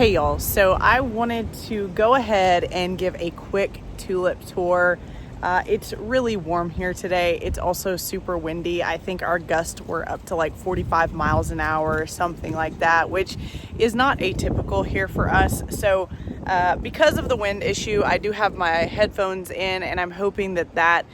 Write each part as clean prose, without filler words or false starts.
Hey y'all, so I wanted to go ahead and give a quick tulip tour. It's really warm here today. It's also super windy. I think our gusts were up to like 45 miles an hour or something like that, which is not atypical here for us. So because of the wind issue, I do have my headphones in, and I'm hoping that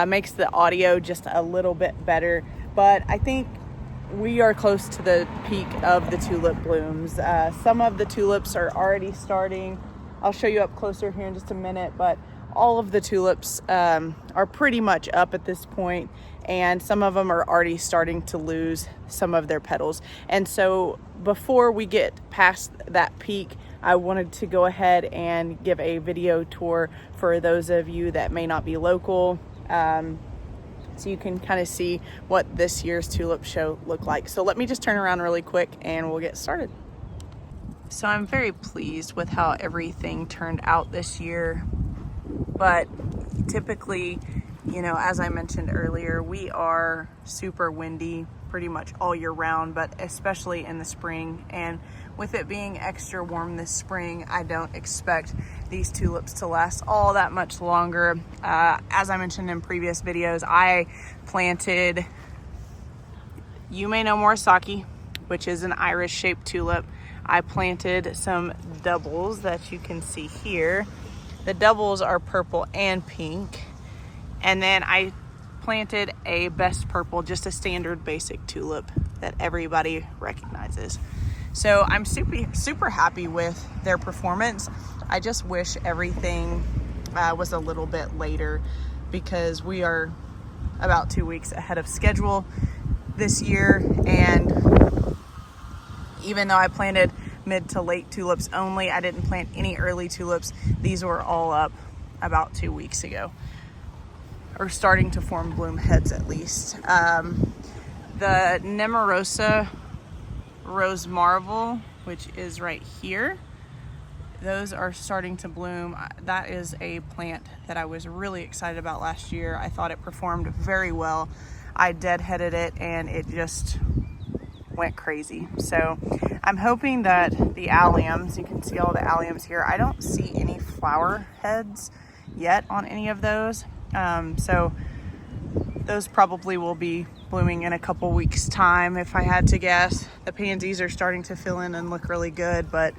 makes the audio just a little bit better. But I think we are close to the peak of the tulip blooms. Some of the tulips are already starting. I'll show you up closer here in just a minute, but all of the tulips are pretty much up at this point, and some of them are already starting to lose some of their petals. And so before we get past that peak, I wanted to go ahead and give a video tour for those of you that may not be local. So you can kind of see what this year's tulip show looked like. So let me just turn around really quick and we'll get started. So I'm very pleased with how everything turned out this year. But typically, you know, as I mentioned earlier, we are super windy pretty much all year round, but especially in the spring. And with it being extra warm this spring, I don't expect these tulips to last all that much longer. As I mentioned in previous videos, I planted, you may know Morisaki, which is an Irish shaped tulip. I planted some doubles that you can see here. The doubles are purple and pink. And then I planted a best purple, just a standard basic tulip that everybody recognizes. So I'm super happy with their performance. I just wish everything was a little bit later, because we are about 2 weeks ahead of schedule this year. And even though I planted mid to late tulips only, I didn't plant any early tulips. These were all up about 2 weeks ago, or starting to form bloom heads at least. The Nemorosa Rose Marvel, which is right here, those are starting to bloom. That is a plant that I was really excited about last year. I thought it performed very well. I deadheaded it and it just went crazy. So I'm hoping that the alliums, you can see all the alliums here. I don't see any flower heads yet on any of those. So those probably will be blooming in a couple weeks time if I had to guess. The pansies are starting to fill in and look really good, but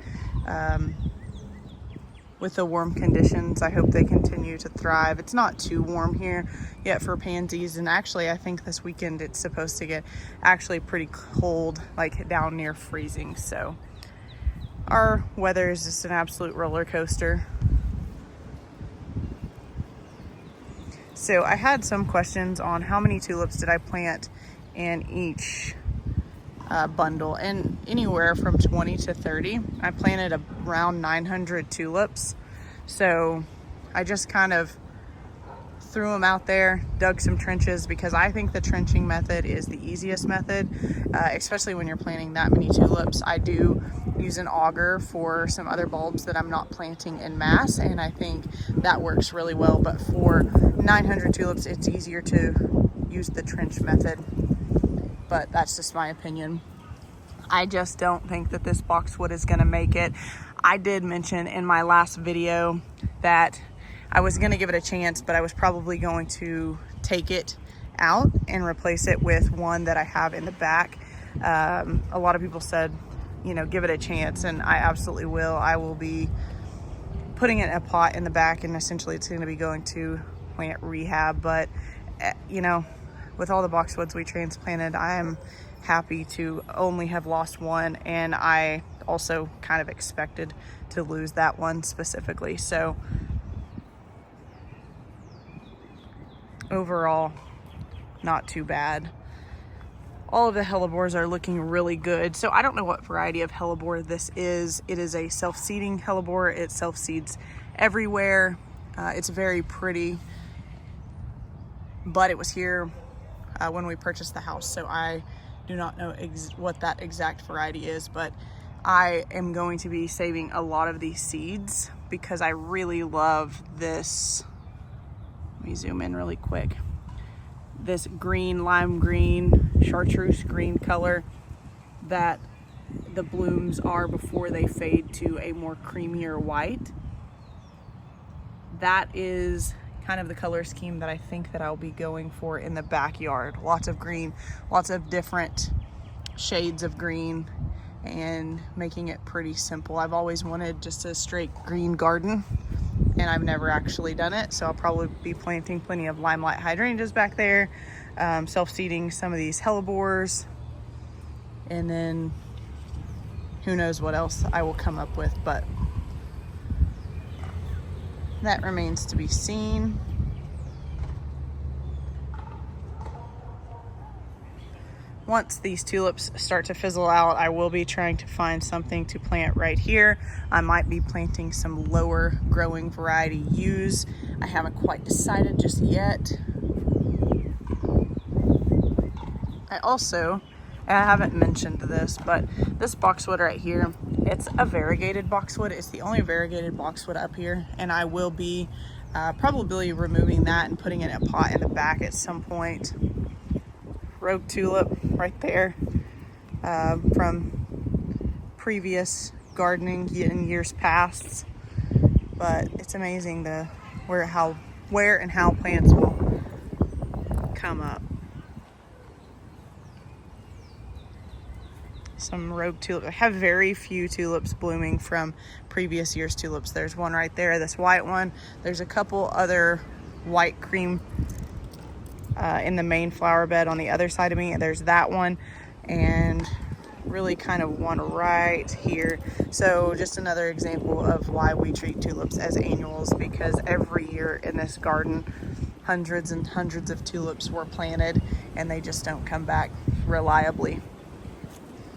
with the warm conditions, I hope they continue to thrive. It's not too warm here yet for pansies, and actually I think this weekend it's supposed to get actually pretty cold, like down near freezing. So our weather is just an absolute roller coaster. So I had some questions on how many tulips did I plant in each bundle, and anywhere from 20 to 30. I planted around 900 tulips. So I just kind of threw them out there, dug some trenches, because I think the trenching method is the easiest method, especially when you're planting that many tulips. I do use an auger for some other bulbs that I'm not planting in mass, and I think that works really well. But for 900 tulips, it's easier to use the trench method. But that's just my opinion. I just don't think that this boxwood is going to make it. I did mention in my last video that I was going to give it a chance, but I was probably going to take it out and replace it with one that I have in the back. A lot of people said, you know, give it a chance, and I absolutely will. I will be putting it in a pot in the back, and essentially it's going to be going to plant rehab. But you know, with all the boxwoods we transplanted, I am happy to only have lost one, and I also kind of expected to lose that one specifically. So overall, not too bad. All of the Hellebores are looking really good. So I don't know what variety of Hellebore this is. It is a self-seeding Hellebore. It self-seeds everywhere. It's very pretty, but it was here when we purchased the house, so I do not know what that exact variety is, but I am going to be saving a lot of these seeds because I really love this. Let me zoom in really quick. This green, lime green, chartreuse green color that the blooms are before they fade to a more creamier white. That is kind of the color scheme that I think that I'll be going for in the backyard. Lots of green, lots of different shades of green, and making it pretty simple. I've always wanted just a straight green garden, and I've never actually done it, so I'll probably be planting plenty of limelight hydrangeas back there, self-seeding some of these hellebores, and then who knows what else I will come up with, but that remains to be seen. Once these tulips start to fizzle out, I will be trying to find something to plant right here. I might be planting some lower growing variety yews. I haven't quite decided just yet. I haven't mentioned this, but this boxwood right here, it's a variegated boxwood. It's the only variegated boxwood up here, and I will be probably removing that and putting it in a pot in the back at some point. Rogue tulip right there, from previous gardening in years past, but it's amazing where and how plants will come up. Some rogue tulip. I have very few tulips blooming from previous year's tulips. There's one right there, this white one. There's a couple other white cream in the main flower bed on the other side of me, and there's that one, and really kind of one right here. So just another example of why we treat tulips as annuals, because every year in this garden hundreds and hundreds of tulips were planted, and they just don't come back reliably.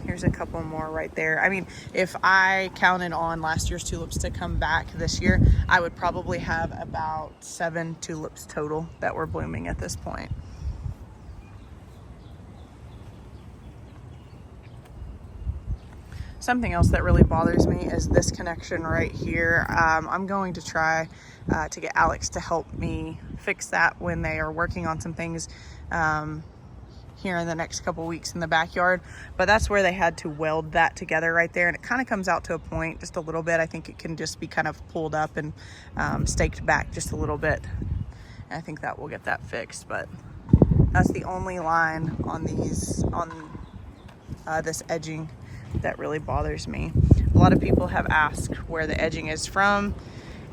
Here's a couple more right there. I mean, if I counted on last year's tulips to come back this year, I would probably have about 7 tulips total that were blooming at this point. Something else that really bothers me is this connection right here. I'm going to try to get Alex to help me fix that when they are working on some things here in the next couple weeks in the backyard, but that's where they had to weld that together right there, and it kind of comes out to a point just a little bit. I think it can just be kind of pulled up and staked back just a little bit, and I think that will get that fixed. But that's the only line on these this edging that really bothers me. A lot of people have asked where the edging is from,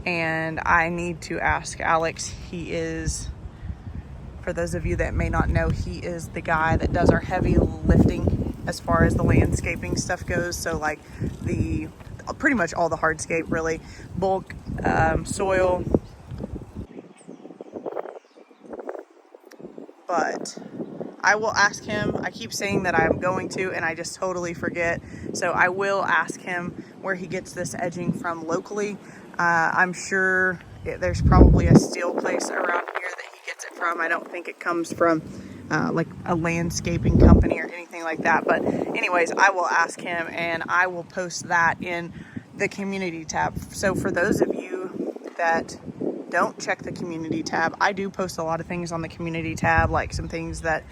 and I need to ask Alex. He is, for those of you that may not know, he is the guy that does our heavy lifting as far as the landscaping stuff goes. So like pretty much all the hardscape, really, bulk, soil. But I will ask him. I keep saying that I'm going to, and I just totally forget. So I will ask him where he gets this edging from locally. I'm sure there's probably a steel place around here that he gets it from. I don't think it comes from like a landscaping company or anything like that. But anyways, I will ask him, and I will post that in the community tab. So for those of you that don't check the community tab, I do post a lot of things on the community tab, like some things that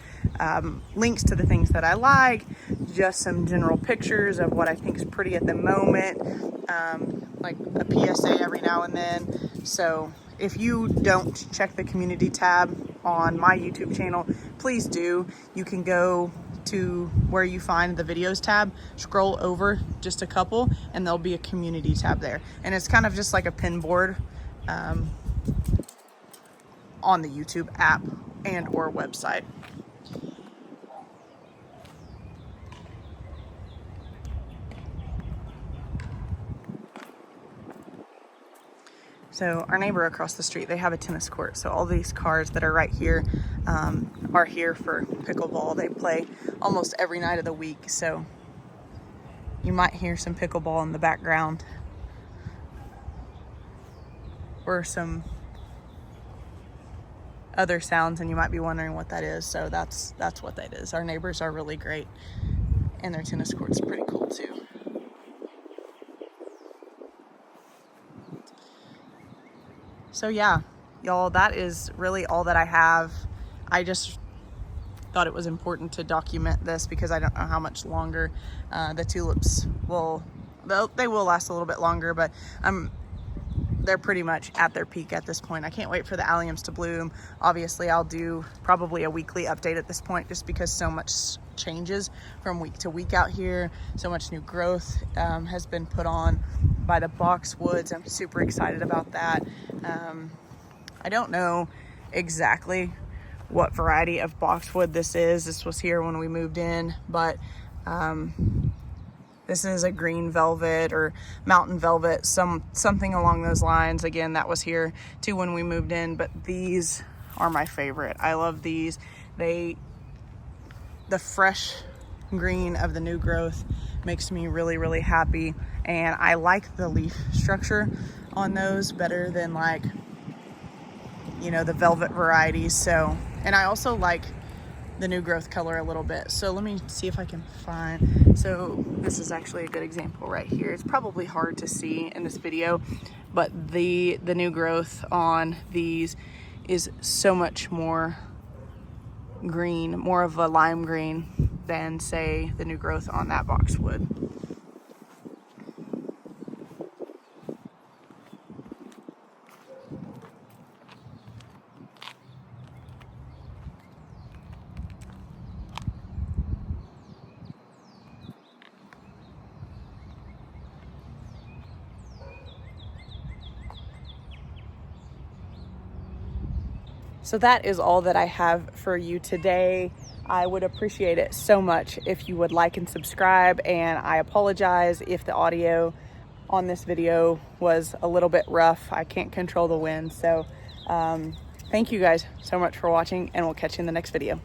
links to the things that I like, just some general pictures of what I think is pretty at the moment, like a PSA every now and then. So if you don't check the community tab on my YouTube channel, please do. You can go to where you find the videos tab, scroll over just a couple, and there'll be a community tab there, and it's kind of just like a pin board on the YouTube app and or website. So our neighbor across the street, they have a tennis court. So all these cars that are right here are here for pickleball. They play almost every night of the week. So you might hear some pickleball in the background, or some other sounds, and you might be wondering what that is. So that's what that is. Our neighbors are really great, and their tennis court's pretty cool too. So yeah, y'all, that is really all that I have. I just thought it was important to document this because I don't know how much longer the tulips will, they will last a little bit longer, but they're pretty much at their peak at this point. I can't wait for the alliums to bloom. Obviously, I'll do probably a weekly update at this point just because so much changes from week to week out here. So much new growth has been put on by the boxwoods. I'm super excited about that. I don't know exactly what variety of boxwood this is. This was here when we moved in, but this is a green velvet or mountain velvet, something along those lines. Again, that was here too when we moved in, but these are my favorite. I love these. The fresh green of the new growth makes me really, really happy. And I like the leaf structure on those better than, like, you know, the velvet varieties. So, and I also like the new growth color a little bit. So let me see if I can find, so this is actually a good example right here. It's probably hard to see in this video, but the new growth on these is so much more green, more of a lime green than, say, the new growth on that boxwood. So that is all that I have for you today. I would appreciate it so much if you would like and subscribe, and I apologize if the audio on this video was a little bit rough. I can't control the wind. So thank you guys so much for watching, and we'll catch you in the next video.